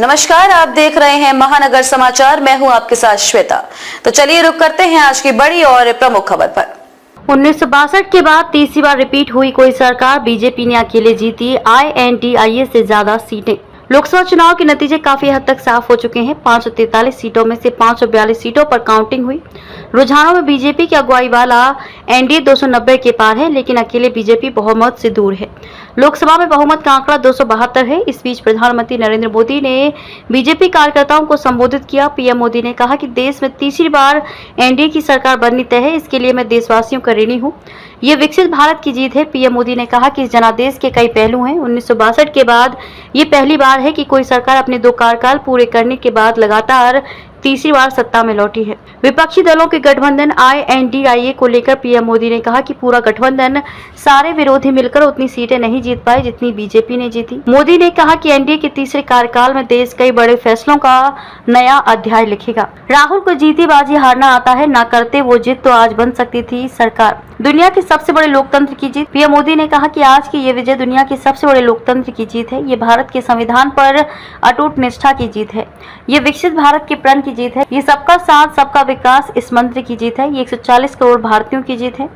नमस्कार, आप देख रहे हैं महानगर समाचार। मैं हूं आपके साथ श्वेता। तो चलिए रुक करते हैं आज की बड़ी और प्रमुख खबर पर। 1962 के बाद तीसरी बार रिपीट हुई कोई सरकार, बीजेपी ने अकेले जीती INDIA से ज्यादा सीटें। लोकसभा चुनाव के नतीजे काफी हद तक साफ हो चुके हैं। 543 सीटों में से 542 सीटों पर काउंटिंग हुई। रुझानों में बीजेपी की अगुवाई वाला एनडीए 290 के पार है, लेकिन अकेले बीजेपी बहुमत से दूर है। लोकसभा में बहुमत का आंकड़ा 272 है। इस बीच प्रधानमंत्री नरेंद्र मोदी ने बीजेपी कार्यकर्ताओं को संबोधित किया। पीएम मोदी ने कहा कि देश में तीसरी बार एनडीए की सरकार बननी तय है। इसके लिए मैं देशवासियों का ऋणी हूँ। ये विकसित भारत की जीत है। पीएम मोदी ने कहा कि इस जनादेश के कई पहलू हैं। 1962 के बाद ये पहली बार है कि कोई सरकार अपने 2 कार्यकाल पूरे करने के बाद लगातार तीसरी बार सत्ता में लौटी है। विपक्षी दलों के गठबंधन INDIA को लेकर पीएम मोदी ने कहा कि पूरा गठबंधन सारे विरोधी मिलकर उतनी सीटें नहीं जीत पाए जितनी बीजेपी ने जीती। मोदी ने कहा कि एनडीए के तीसरे कार्यकाल में देश कई बड़े फैसलों का नया अध्याय लिखेगा। राहुल को जीती बाजी हारना आता है, ना करते वो जीत तो आज बन सकती थी सरकार। दुनिया के सबसे बड़े लोकतंत्र की जीत। पीएम मोदी ने कहा कि आज की ये विजय दुनिया के सबसे बड़े लोकतंत्र की जीत है। ये भारत के संविधान पर अटूट निष्ठा की जीत है। ये विकसित भारत के प्रण की जीत है। ये सबका साथ सबका विकास इस मंत्र की जीत है। ये 140 करोड़ भारतीयों की जीत है।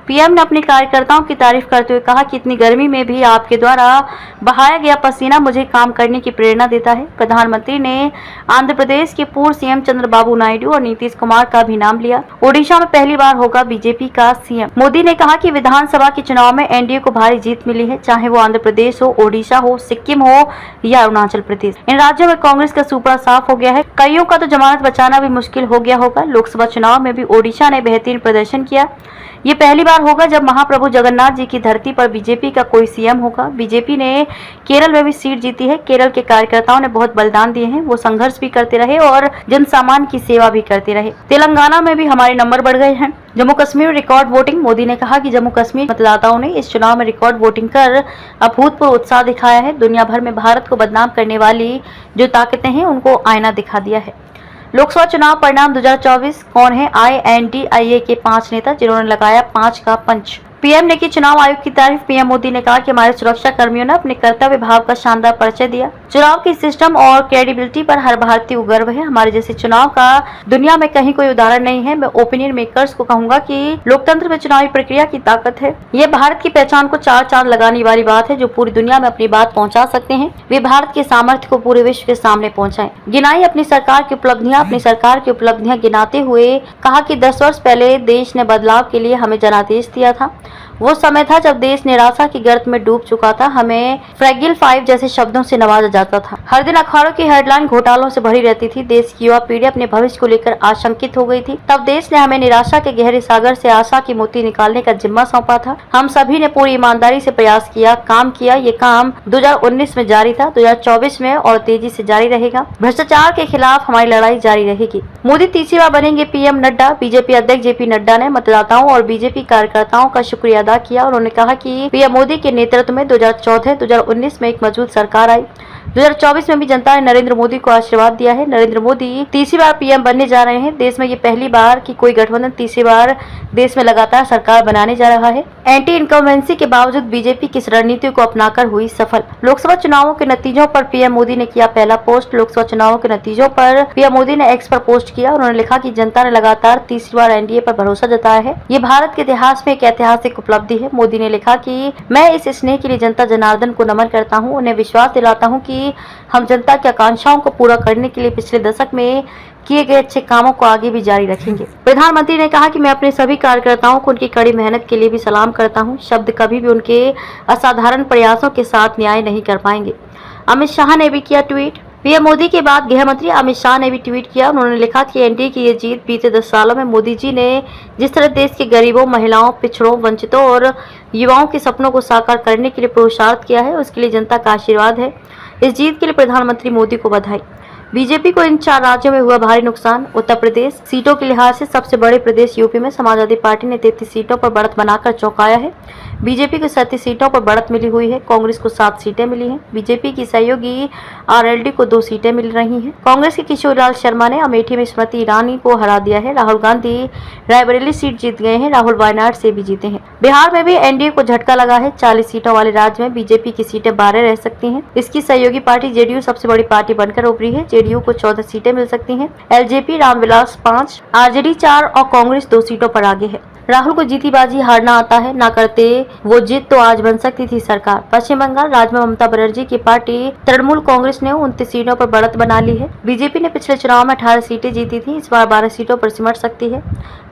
पीएम ने अपने कार्यकर्ताओं की तारीफ करते हुए कहा कि इतनी गर्मी में भी आपके द्वारा बहाया गया पसीना मुझे काम करने की प्रेरणा देता है। प्रधानमंत्री ने आंध्र प्रदेश के पूर्व सीएम चंद्रबाबू नायडू और नीतीश कुमार का भी नाम लिया। ओडिशा में पहली बार होगा बीजेपी का सीएम। मोदी ने कहा कि विधानसभा के चुनाव में एनडीए को भारी जीत मिली है, चाहे वो आंध्र प्रदेश हो, ओडिशा हो, सिक्किम हो या अरुणाचल प्रदेश। इन राज्यों में कांग्रेस का सुपड़ा साफ हो गया है। कईयों का तो जमानत बचाना भी मुश्किल हो गया होगा। लोकसभा चुनाव में भी ओडिशा ने बेहतरीन प्रदर्शन किया। ये पहली बार होगा जब महाप्रभु जगन्नाथ जी की धरती पर बीजेपी का कोई सीएम होगा। बीजेपी ने केरल में भी सीट जीती है। केरल के कार्यकर्ताओं ने बहुत बलिदान दिए हैं। वो संघर्ष भी करते रहे और जन सामान्य की सेवा भी करते रहे। तेलंगाना में भी हमारे नंबर बढ़ गए हैं। जम्मू कश्मीर में रिकॉर्ड वोटिंग। मोदी ने कहा कि जम्मू कश्मीर मतदाताओं ने इस चुनाव में रिकॉर्ड वोटिंग कर अभूतपूर्व उत्साह दिखाया है। दुनिया भर में भारत को बदनाम करने वाली जो ताकतें हैं उनको आईना दिखा दिया है। लोकसभा चुनाव परिणाम 2024। कौन है INDIA के 5 नेता जिन्होंने लगाया 5 का पंच। पीएम ने की चुनाव आयोग की तारीफ। पीएम मोदी ने कहा कि हमारे सुरक्षा कर्मियों ने अपने कर्तव्य भाव का शानदार परिचय दिया। चुनाव की सिस्टम और क्रेडिबिलिटी पर हर भारतीय को गर्व है। हमारे जैसे चुनाव का दुनिया में कहीं कोई उदाहरण नहीं है। मैं ओपिनियन मेकर्स को कहूंगा कि लोकतंत्र में चुनावी प्रक्रिया की ताकत है। ये भारत की पहचान को 4 चांद लगाने वाली बात है। जो पूरी दुनिया में अपनी बात पहुँचा सकते हैं वे भारत के सामर्थ्य को पूरे विश्व के सामने पहुँचाए। गिनाई अपनी सरकार की उपलब्धियां। अपनी सरकार की उपलब्धियां गिनाते हुए कहा कि 10 वर्ष पहले देश ने बदलाव के लिए हमें जनादेश दिया था। वो समय था जब देश निराशा की गर्त में डूब चुका था। हमें फ्रैगिल 5 जैसे शब्दों से नवाजा जाता था। हर दिन अखबारों की हेडलाइन घोटालों से भरी रहती थी। देश की युवा पीढ़ी अपने भविष्य को लेकर आशंकित हो गई थी। तब देश ने हमें निराशा के गहरे सागर से आशा की मोती निकालने का जिम्मा सौंपा था। हम सभी ने पूरी ईमानदारी से प्रयास किया, काम किया। ये काम 2019 में जारी था, 2024 में और तेजी से जारी रहेगा। भ्रष्टाचार के खिलाफ हमारी लड़ाई जारी रहेगी। मोदी तीसरी बार बनेंगे पीएम। नड्डा। बीजेपी अध्यक्ष JP नड्डा ने मतदाताओं और बीजेपी कार्यकर्ताओं का शुक्रिया किया। उन्होंने कहा कि पीएम मोदी के नेतृत्व में 2014-2019 में एक मजबूत सरकार आई। 2024 में भी जनता ने नरेंद्र मोदी को आशीर्वाद दिया है। नरेंद्र मोदी तीसरी बार पीएम बनने जा रहे हैं। देश में ये पहली बार कि कोई गठबंधन तीसरी बार देश में लगातार सरकार बनाने जा रहा है। एंटी इनकम्बेंसी के बावजूद बीजेपी किस रणनीति को अपनाकर हुई सफल। लोकसभा चुनावों के नतीजों पर पीएम मोदी ने किया पहला पोस्ट। लोकसभा चुनावों के नतीजों पर पीएम मोदी ने X पर पोस्ट किया। उन्होंने लिखा कि जनता ने लगातार तीसरी बार एनडीए पर भरोसा जताया है। ये भारत के इतिहास में एक ऐतिहासिक उपलब्धि है। मोदी ने लिखा कि मैं इस स्नेह के लिए जनता जनार्दन को नमन करता हूँ। उन्हें विश्वास दिलाता हूँ कि हम जनता की आकांक्षाओं को पूरा करने के लिए पिछले दशक में किए गए अच्छे कामों को आगे भी जारी रखेंगे। प्रधानमंत्री ने कहा कि मैं अपने सभी कार्यकर्ताओं को उनकी कड़ी मेहनत के लिए भी सलाम करता हूं। शब्द कभी भी उनके असाधारण प्रयासों के साथ न्याय नहीं कर पाएंगे। अमित शाह ने भी किया ट्वीट। पीएम मोदी के बाद गृह मंत्री अमित शाह ने भी ट्वीट किया। उन्होंने लिखा कि एनडीए की ये जीत बीते 10 सालों में मोदी जी ने जिस तरह देश के गरीबों, महिलाओं, पिछड़ों, वंचितों और युवाओं के सपनों को साकार करने के लिए पुरुषार्थ किया है, उसके लिए जनता का आशीर्वाद है। इस जीत के लिए प्रधानमंत्री मोदी को बधाई। बीजेपी को इन 4 राज्यों में हुआ भारी नुकसान। उत्तर प्रदेश सीटों के लिहाज से सबसे बड़े प्रदेश यूपी में समाजवादी पार्टी ने 33 सीटों पर बढ़त बनाकर चौंकाया है। बीजेपी को 37 सीटों पर बढ़त मिली हुई है। कांग्रेस को 7 सीटें मिली हैं। बीजेपी की सहयोगी आरएलडी को 2 सीटें मिल रही हैं। कांग्रेस के किशोर लाल शर्मा ने अमेठी में स्मृति ईरानी को हरा दिया है। राहुल गांधी रायबरेली सीट जीत गए हैं। राहुल वायनाड से भी जीते हैं। बिहार में भी एनडीए को झटका लगा है। 40 सीटों वाले राज्य में बीजेपी की सीटें 12 रह सकती हैं। इसकी सहयोगी पार्टी जेडीयू सबसे बड़ी पार्टी बनकर उभरी है। जेडीयू को 14 सीटें मिल सकती हैं। एलजेपी रामविलास 5, आरजेडी 4 और कांग्रेस 2 सीटों पर आगे है। राहुल को जीती बाजी हारना आता है, ना करते वो जीत तो आज बन सकती थी सरकार। पश्चिम बंगाल राज्य में ममता बनर्जी की पार्टी तृणमूल कांग्रेस ने 29 सीटों पर बढ़त बना ली है। बीजेपी ने पिछले चुनाव में 18 सीटें जीती थी, इस बार 12 सीटों पर सिमट सकती है।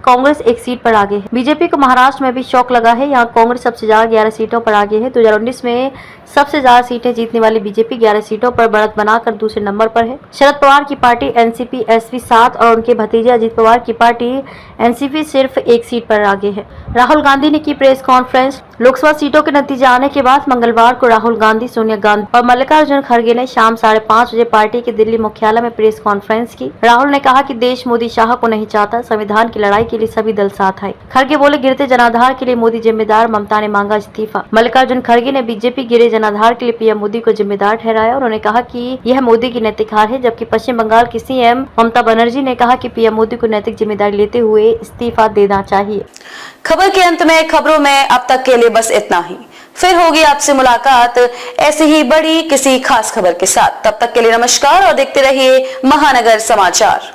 कांग्रेस 1 सीट पर आगे है। बीजेपी को महाराष्ट्र में भी शौक लगा है। यहाँ कांग्रेस सबसे ज्यादा 11 सीटों पर आगे है। 2019 में सबसे ज्यादा सीटें जीतने वाली बीजेपी 11 सीटों पर बढ़त बनाकर दूसरे नंबर पर है। शरद पवार की पार्टी एनसीपी एसपी 7 और उनके भतीजे अजित पवार की पार्टी एनसीपी सिर्फ 1 सीट पर आगे है। राहुल गांधी ने की प्रेस कॉन्फ्रेंस। लोकसभा सीटों के नतीजे आने के बाद मंगलवार को राहुल गांधी, सोनिया गांधी और मल्लिकार्जुन खड़गे ने शाम 5:30 बजे पार्टी के दिल्ली मुख्यालय में प्रेस कॉन्फ्रेंस की। राहुल ने कहा कि देश मोदी शाह को नहीं चाहता, संविधान की लड़ाई के लिए सभी दल साथ आए। खड़गे बोले, गिरते जनाधार के लिए मोदी जिम्मेदार, ममता ने मांगा इस्तीफा। मल्लिकार्जुन खड़गे ने बीजेपी गिरे जनाधार के लिए पीएम मोदी को जिम्मेदार ठहराया। उन्होंने कहा कि यह मोदी की नैतिक हार है, जबकि पश्चिम बंगाल की सीएम ममता बनर्जी ने कहा कि पीएम मोदी को नैतिक जिम्मेदारी लेते हुए इस्तीफा देना चाहिए। खबर के अंत में खबरों में अब तक के लिए बस इतना ही। फिर होगी आपसे मुलाकात ऐसी ही बड़ी किसी खास खबर के साथ। तब तक के लिए नमस्कार और देखते रहिए महानगर समाचार।